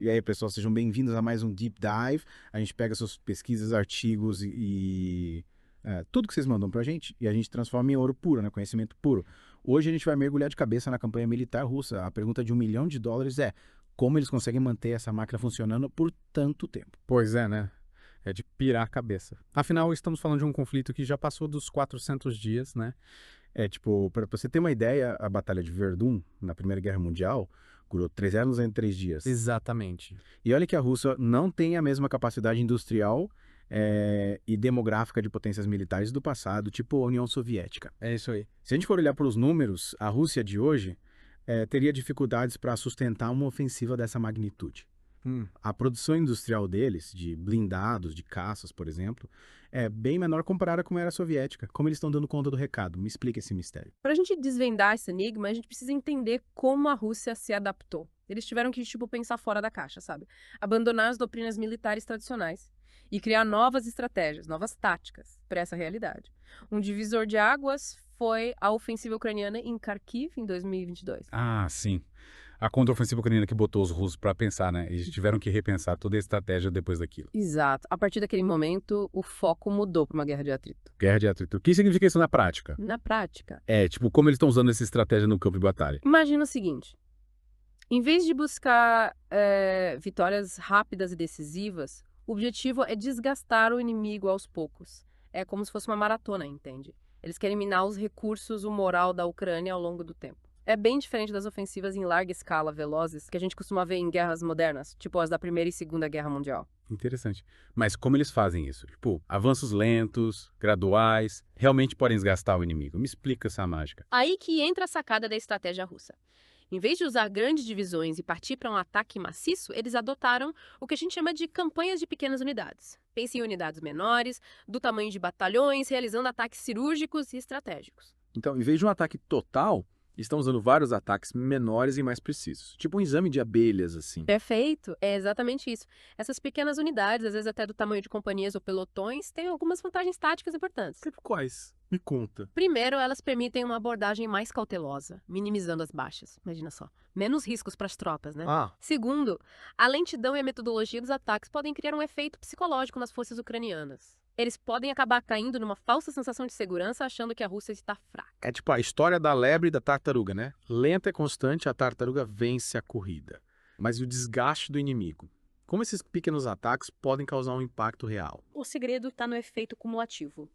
E aí, pessoal, sejam bem-vindos a mais um Deep Dive. A gente pega suas pesquisas, artigos tudo que vocês mandam pra gente e a gente transforma em ouro puro, né? Conhecimento puro. Hoje a gente vai mergulhar de cabeça na campanha militar russa. A pergunta de $1 milhão é como eles conseguem manter essa máquina funcionando por tanto tempo? Pois é, né? É de pirar a cabeça. Afinal, estamos falando de um conflito que já passou dos 400 dias, né? Para você ter uma ideia, a Batalha de Verdun, na Primeira Guerra Mundial, durou 3 anos em 3 dias. Exatamente. E olha que a Rússia não tem a mesma capacidade industrial e demográfica de potências militares do passado, tipo a União Soviética. É isso aí. Se a gente for olhar para os números, a Rússia de hoje teria dificuldades para sustentar uma ofensiva dessa magnitude. A produção industrial deles, de blindados, de caças, por exemplo, é bem menor comparada com a era soviética. Como eles estão dando conta do recado? Me explica esse mistério. Para a gente desvendar esse enigma, a gente precisa entender como a Rússia se adaptou. Eles tiveram que, pensar fora da caixa, sabe? Abandonar as doutrinas militares tradicionais e criar novas estratégias, novas táticas para essa realidade. Um divisor de águas foi a ofensiva ucraniana em Kharkiv, em 2022. Ah, sim. A contraofensiva ucraniana que botou os russos para pensar, né? Eles tiveram que repensar toda a estratégia depois daquilo. Exato. A partir daquele momento, o foco mudou para uma guerra de atrito. Guerra de atrito. O que significa isso na prática? Na prática, Como eles estão usando essa estratégia no campo de batalha. imagina o seguinte. Em vez de buscar vitórias rápidas e decisivas, o objetivo é desgastar o inimigo aos poucos. É como se fosse uma maratona, entende? Eles querem minar os recursos, o moral da Ucrânia ao longo do tempo. É bem diferente das ofensivas em larga escala velozes que a gente costuma ver em guerras modernas, tipo as da Primeira e Segunda Guerra Mundial. Interessante. Mas como eles fazem isso? Avanços lentos, graduais, realmente podem desgastar o inimigo. Me explica essa mágica. Aí que entra a sacada da estratégia russa. Em vez de usar grandes divisões e partir para um ataque maciço, eles adotaram o que a gente chama de campanhas de pequenas unidades. Pense em unidades menores, do tamanho de batalhões, realizando ataques cirúrgicos e estratégicos. Então, em vez de um ataque total, estão usando vários ataques menores e mais precisos. Tipo um exame de abelhas, assim. Perfeito, é exatamente isso. Essas pequenas unidades, às vezes até do tamanho de companhias ou pelotões, têm algumas vantagens táticas importantes. Quais? Me conta. Primeiro, elas permitem uma abordagem mais cautelosa, minimizando as baixas. Imagina só. Menos riscos para as tropas, né? Ah, Segundo, a lentidão e a metodologia dos ataques podem criar um efeito psicológico nas forças ucranianas. Eles podem acabar caindo numa falsa sensação de segurança, achando que a Rússia está fraca. é tipo a história da lebre e da tartaruga, né? Lenta e constante, a tartaruga vence a corrida. Mas e o desgaste do inimigo? Como esses pequenos ataques podem causar um impacto real? O segredo está no efeito cumulativo.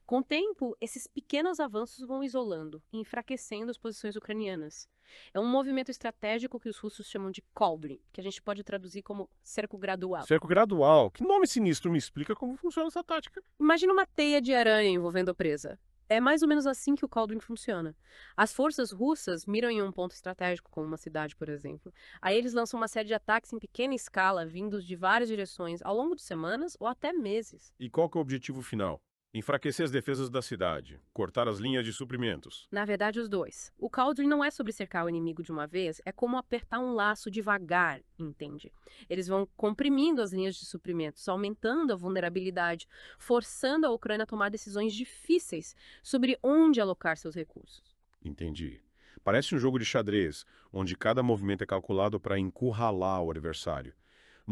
Com o tempo, esses pequenos avanços vão isolando e enfraquecendo as posições ucranianas. É um movimento estratégico que os russos chamam de cauldron, que a gente pode traduzir como cerco gradual. Cerco gradual. Que nome sinistro, me explica como funciona essa tática. Imagina uma teia de aranha envolvendo a presa. É mais ou menos assim que o cauldron funciona. As forças russas miram em um ponto estratégico, como uma cidade, por exemplo. Aí eles lançam uma série de ataques em pequena escala, vindos de várias direções, ao longo de semanas ou até meses. E qual que é o objetivo final? Enfraquecer as defesas da cidade, cortar as linhas de suprimentos. Na verdade, os dois. O cauldron não é sobre cercar o inimigo de uma vez, é como apertar um laço devagar, entende? Eles vão comprimindo as linhas de suprimentos, aumentando a vulnerabilidade, forçando a Ucrânia a tomar decisões difíceis sobre onde alocar seus recursos. Entendi. Parece um jogo de xadrez, onde cada movimento é calculado para encurralar o adversário.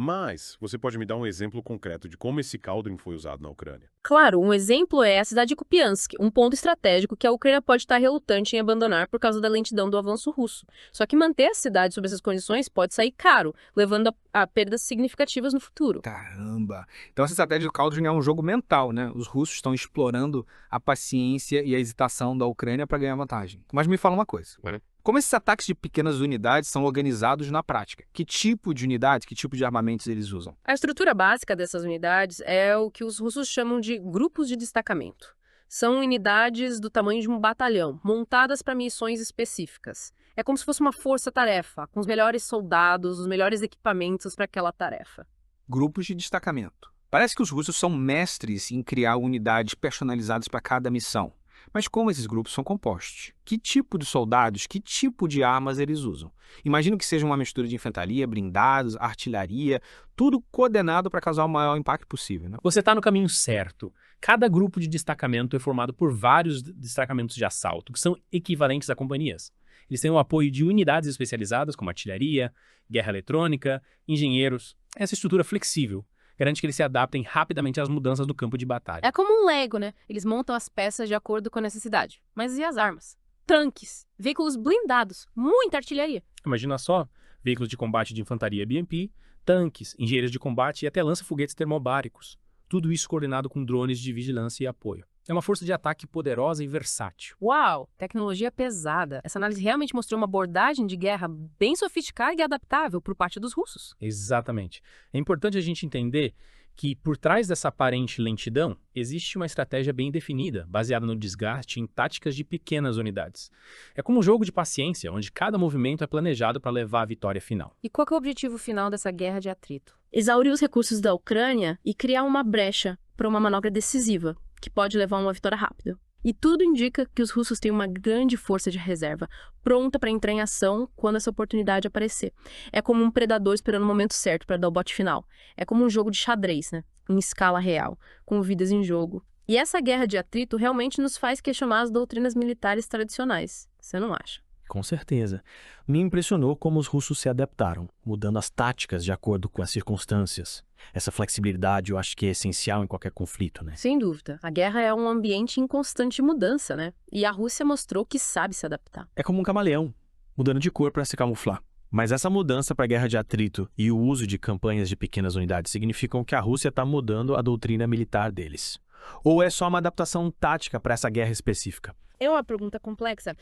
Mas você pode me dar um exemplo concreto de como esse cauldron foi usado na Ucrânia? Claro, um exemplo é a cidade de Kupiansk, um ponto estratégico que a Ucrânia pode estar relutante em abandonar por causa da lentidão do avanço russo. Só que manter a cidade sob essas condições pode sair caro, levando a perdas significativas no futuro. Caramba! Então essa estratégia do Cauldron é um jogo mental, né? Os russos estão explorando a paciência e a hesitação da Ucrânia para ganhar vantagem. Mas me fala uma coisa. Como esses ataques de pequenas unidades são organizados na prática? Que tipo de unidades, que tipo de armamentos eles usam? A estrutura básica dessas unidades é o que os russos chamam de grupos de destacamento. São unidades do tamanho de um batalhão, montadas para missões específicas. É como se fosse uma força-tarefa, com os melhores soldados, os melhores equipamentos para aquela tarefa. Grupos de destacamento. Parece que os russos são mestres em criar unidades personalizadas para cada missão. Mas como esses grupos são compostos? Que tipo de soldados, que tipo de armas eles usam? Imagino que seja uma mistura de infantaria, blindados, artilharia, tudo coordenado para causar o maior impacto possível, né? Você está no caminho certo. Cada grupo de destacamento é formado por vários destacamentos de assalto, que são equivalentes a companhias. Eles têm o apoio de unidades especializadas, como artilharia, guerra eletrônica, engenheiros. Essa estrutura flexível garante que eles se adaptem rapidamente às mudanças do campo de batalha. É como um Lego, né? Eles montam as peças de acordo com a necessidade. Mas e as armas? Tanques, veículos blindados, muita artilharia. Imagina só, veículos de combate de infantaria BMP, tanques, engenheiros de combate e até lança-foguetes termobáricos. Tudo isso coordenado com drones de vigilância e apoio. É uma força de ataque poderosa e versátil. Uau, tecnologia pesada. Essa análise realmente mostrou uma abordagem de guerra bem sofisticada e adaptável por parte dos russos. Exatamente. É importante a gente entender que por trás dessa aparente lentidão, existe uma estratégia bem definida, baseada no desgaste em táticas de pequenas unidades. É como um jogo de paciência, onde cada movimento é planejado para levar à vitória final. E qual que é o objetivo final dessa guerra de atrito? Exaurir os recursos da Ucrânia e criar uma brecha para uma manobra decisiva, que pode levar a uma vitória rápida. E tudo indica que os russos têm uma grande força de reserva, pronta para entrar em ação quando essa oportunidade aparecer. É como um predador esperando o momento certo para dar o bote final. É como um jogo de xadrez, né? Em escala real, com vidas em jogo. E essa guerra de atrito realmente nos faz questionar as doutrinas militares tradicionais. Você não acha? Com certeza. Me impressionou como os russos se adaptaram, mudando as táticas de acordo com as circunstâncias. Essa flexibilidade eu acho que é essencial em qualquer conflito, né? Sem dúvida. A guerra é um ambiente em constante mudança, né? E a Rússia mostrou que sabe se adaptar. É como um camaleão, mudando de cor para se camuflar. Mas essa mudança para a guerra de atrito e o uso de campanhas de pequenas unidades significam que a Rússia está mudando a doutrina militar deles. Ou é só uma adaptação tática para essa guerra específica? É uma pergunta complexa.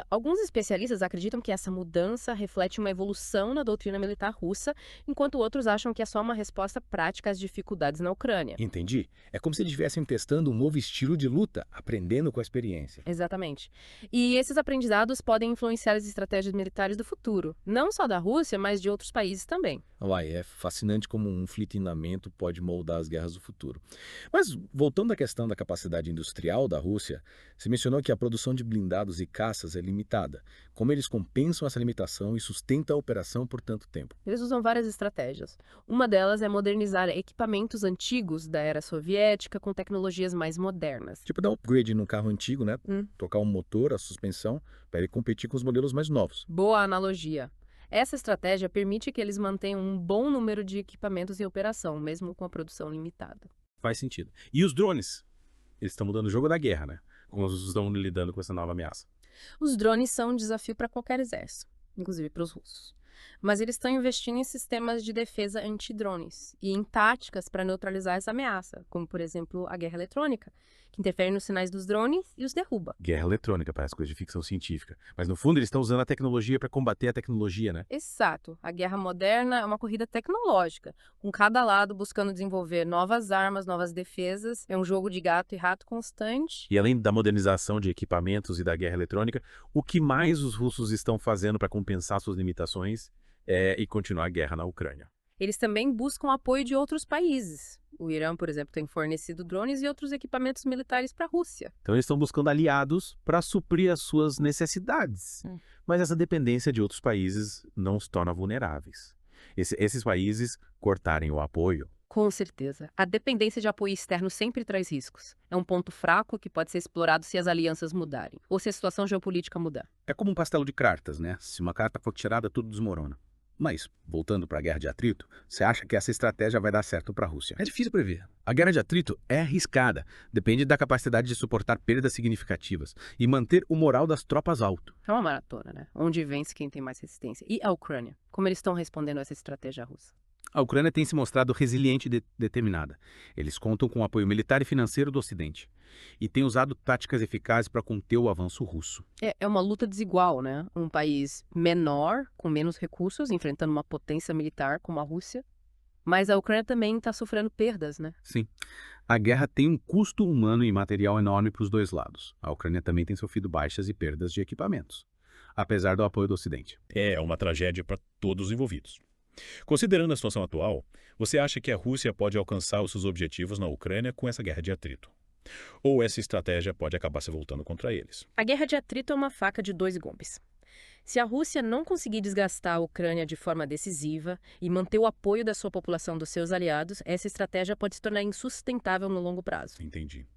Alguns especialistas acreditam que essa mudança reflete uma evolução na doutrina militar russa, enquanto outros acham que é só uma resposta prática às dificuldades na Ucrânia. Entendi. É como se eles estivessem testando um novo estilo de luta, aprendendo com a experiência. Exatamente. E esses aprendizados podem influenciar as estratégias militares do futuro, não só da Rússia, mas de outros países também. Uai, é fascinante como um flitinamento pode moldar as guerras do futuro. Mas, voltando à questão da capacidade industrial da Rússia, você mencionou que a produção de blindados e caças é limitada. Como eles compensam essa limitação e sustentam a operação por tanto tempo? Eles usam várias estratégias. Uma delas é modernizar equipamentos antigos da era soviética com tecnologias mais modernas. Tipo dar um upgrade no carro antigo, né? Tocar o motor, a suspensão, para ele competir com os modelos mais novos. Boa analogia. Essa estratégia permite que eles mantenham um bom número de equipamentos em operação, mesmo com a produção limitada. Faz sentido. E os drones? Eles estão mudando o jogo da guerra, né? Como eles estão lidando com essa nova ameaça. Os drones são um desafio para qualquer exército, inclusive para os russos. Mas eles estão investindo em sistemas de defesa anti-drones e em táticas para neutralizar essa ameaça, como, por exemplo, a guerra eletrônica, que interfere nos sinais dos drones e os derruba. Guerra eletrônica, parece coisa de ficção científica. Mas, no fundo, eles estão usando a tecnologia para combater a tecnologia, né? Exato. A guerra moderna é uma corrida tecnológica, com cada lado buscando desenvolver novas armas, novas defesas. É um jogo de gato e rato constante. E além da modernização de equipamentos e da guerra eletrônica, o que mais os russos estão fazendo para compensar suas limitações e continuar a guerra na Ucrânia? Eles também buscam apoio de outros países. O Irã, por exemplo, tem fornecido drones e outros equipamentos militares para a Rússia. Então eles estão buscando aliados para suprir as suas necessidades. Mas essa dependência de outros países não os torna vulneráveis. Esses países cortarem o apoio. Com certeza. A dependência de apoio externo sempre traz riscos. É um ponto fraco que pode ser explorado se as alianças mudarem, ou se a situação geopolítica mudar. É como um castelo de cartas, né? Se uma carta for tirada, tudo desmorona. Mas, voltando para a guerra de atrito, você acha que essa estratégia vai dar certo para a Rússia? É difícil prever. A guerra de atrito é arriscada, depende da capacidade de suportar perdas significativas e manter o moral das tropas alto. É uma maratona, né? Onde vence quem tem mais resistência. E a Ucrânia? Como eles estão respondendo a essa estratégia russa? A Ucrânia tem se mostrado resiliente e determinada. Eles contam com o apoio militar e financeiro do Ocidente. E têm usado táticas eficazes para conter o avanço russo. É uma luta desigual, né? Um país menor, com menos recursos, enfrentando uma potência militar como a Rússia. Mas a Ucrânia também está sofrendo perdas, né? Sim. A guerra tem um custo humano e material enorme para os dois lados. A Ucrânia também tem sofrido baixas e perdas de equipamentos, apesar do apoio do Ocidente. É uma tragédia para todos os envolvidos. Considerando a situação atual, você acha que a Rússia pode alcançar os seus objetivos na Ucrânia com essa guerra de atrito? Ou essa estratégia pode acabar se voltando contra eles? A guerra de atrito é uma faca de dois gumes. Se a Rússia não conseguir desgastar a Ucrânia de forma decisiva e manter o apoio da sua população dos seus aliados, essa estratégia pode se tornar insustentável no longo prazo. Entendi.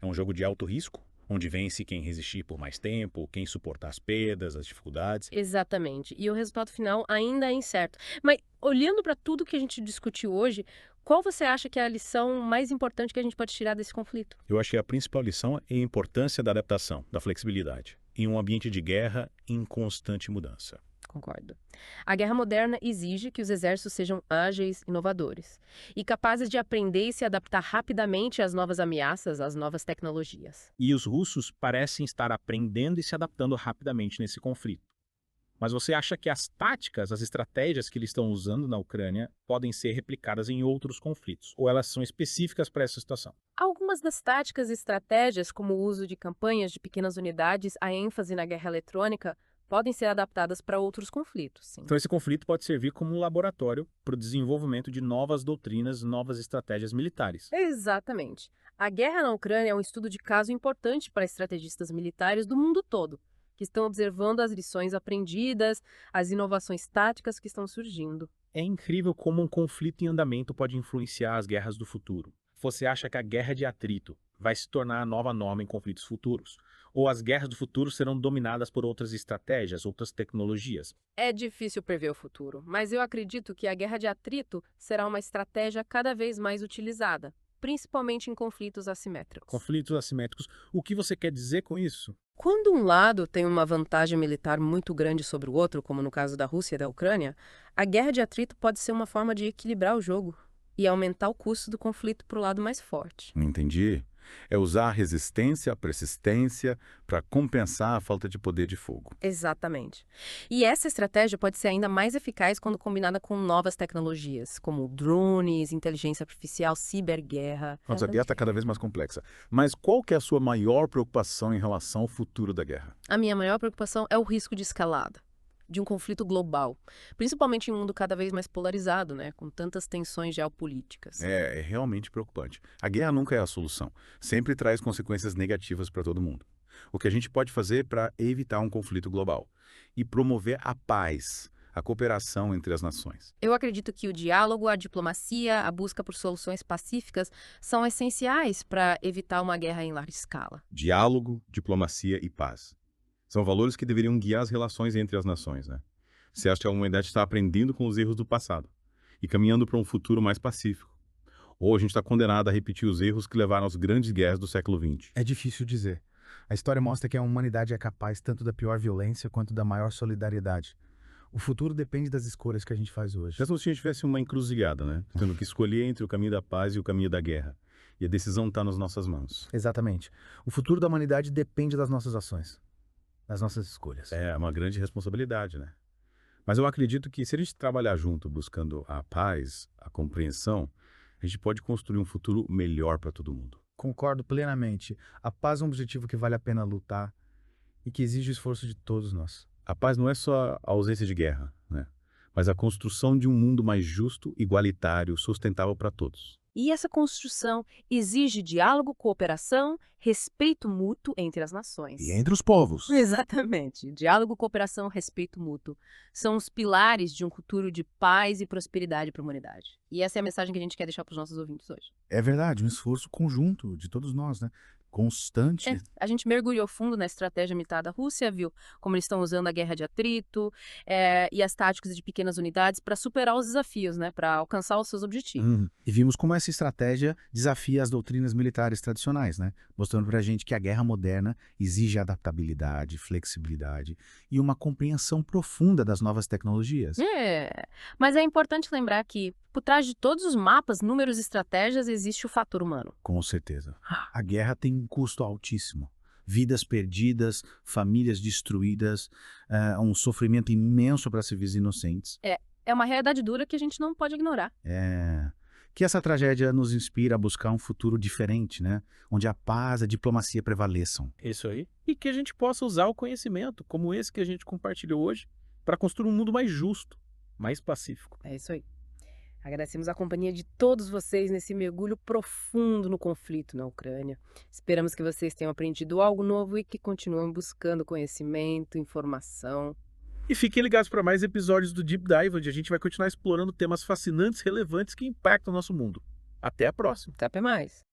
É um jogo de alto risco onde vence quem resistir por mais tempo, quem suportar as perdas, as dificuldades. Exatamente. E o resultado final ainda é incerto. Mas, olhando para tudo que a gente discutiu hoje, qual você acha que é a lição mais importante que a gente pode tirar desse conflito? Eu acho que a principal lição é a importância da adaptação, da flexibilidade, em um ambiente de guerra em constante mudança. Concordo. A guerra moderna exige que os exércitos sejam ágeis, inovadores e capazes de aprender e se adaptar rapidamente às novas ameaças, às novas tecnologias. E os russos parecem estar aprendendo e se adaptando rapidamente nesse conflito. Mas você acha que as táticas, as estratégias que eles estão usando na Ucrânia podem ser replicadas em outros conflitos? Ou elas são específicas para essa situação? Algumas das táticas e estratégias, como o uso de campanhas de pequenas unidades, a ênfase na guerra eletrônica, podem ser adaptadas para outros conflitos, sim. Então esse conflito pode servir como um laboratório para o desenvolvimento de novas doutrinas, novas estratégias militares. Exatamente. A guerra na Ucrânia é um estudo de caso importante para estrategistas militares do mundo todo, que estão observando as lições aprendidas, as inovações táticas que estão surgindo. É incrível como um conflito em andamento pode influenciar as guerras do futuro. Você acha que a guerra de atrito vai se tornar a nova norma em conflitos futuros? Ou as guerras do futuro serão dominadas por outras estratégias, outras tecnologias? É difícil prever o futuro, mas eu acredito que a guerra de atrito será uma estratégia cada vez mais utilizada, principalmente em conflitos assimétricos. Conflitos assimétricos. O que você quer dizer com isso? Quando um lado tem uma vantagem militar muito grande sobre o outro, como no caso da Rússia e da Ucrânia, a guerra de atrito pode ser uma forma de equilibrar o jogo e aumentar o custo do conflito para o lado mais forte. Entendi. É usar a resistência, a persistência para compensar a falta de poder de fogo. Exatamente. E essa estratégia pode ser ainda mais eficaz quando combinada com novas tecnologias, como drones, inteligência artificial, ciberguerra. Nossa, a guerra está cada vez mais complexa. Mas qual que é a sua maior preocupação em relação ao futuro da guerra? A minha maior preocupação é o risco de escalada, de um conflito global, principalmente em um mundo cada vez mais polarizado, né, com tantas tensões geopolíticas. É realmente preocupante. A guerra nunca é a solução. Sempre traz consequências negativas para todo mundo. O que a gente pode fazer para evitar um conflito global? E promover a paz, a cooperação entre as nações. Eu acredito que o diálogo, a diplomacia, a busca por soluções pacíficas são essenciais para evitar uma guerra em larga escala. Diálogo, diplomacia e paz. São valores que deveriam guiar as relações entre as nações, né? Você acha que a humanidade está aprendendo com os erros do passado e caminhando para um futuro mais pacífico? Ou a gente está condenado a repetir os erros que levaram às grandes guerras do século XX? É difícil dizer. A história mostra que a humanidade é capaz tanto da pior violência quanto da maior solidariedade. O futuro depende das escolhas que a gente faz hoje. É como se a gente tivesse uma encruzilhada, né? Tendo que escolher entre o caminho da paz e o caminho da guerra. E a decisão está nas nossas mãos. Exatamente. O futuro da humanidade depende das nossas ações, das nossas escolhas. É uma grande responsabilidade, né? Mas eu acredito que se a gente trabalhar junto buscando a paz, a compreensão, a gente pode construir um futuro melhor para todo mundo. Concordo plenamente. A paz é um objetivo que vale a pena lutar e que exige o esforço de todos nós. A paz não é só a ausência de guerra, né? Mas a construção de um mundo mais justo, igualitário, sustentável para todos. E essa construção exige diálogo, cooperação, respeito mútuo entre as nações. E entre os povos. Exatamente. Diálogo, cooperação, respeito mútuo. São os pilares de um futuro de paz e prosperidade para a humanidade. E essa é a mensagem que a gente quer deixar para os nossos ouvintes hoje. É verdade, um esforço conjunto de todos nós, né? Constante. A gente mergulhou fundo na estratégia militar da Rússia, viu como eles estão usando a guerra de atrito e as táticas de pequenas unidades para superar os desafios, né? Para alcançar os seus objetivos. E vimos como essa estratégia desafia as doutrinas militares tradicionais, né? Mostrando pra gente que a guerra moderna exige adaptabilidade, flexibilidade e uma compreensão profunda das novas tecnologias. Mas é importante lembrar que por trás de todos os mapas, números e estratégias existe o fator humano. Com certeza. A guerra tem um custo altíssimo. Vidas perdidas, famílias destruídas, um sofrimento imenso para civis inocentes. É uma realidade dura que a gente não pode ignorar. Que essa tragédia nos inspira a buscar um futuro diferente, né? Onde a paz e a diplomacia prevaleçam. Isso aí. E que a gente possa usar o conhecimento, como esse que a gente compartilhou hoje, para construir um mundo mais justo, mais pacífico. É isso aí. Agradecemos a companhia de todos vocês nesse mergulho profundo no conflito na Ucrânia. Esperamos que vocês tenham aprendido algo novo e que continuem buscando conhecimento, informação. E fiquem ligados para mais episódios do Deep Dive, onde a gente vai continuar explorando temas fascinantes, relevantes que impactam o nosso mundo. Até a próxima! Até mais!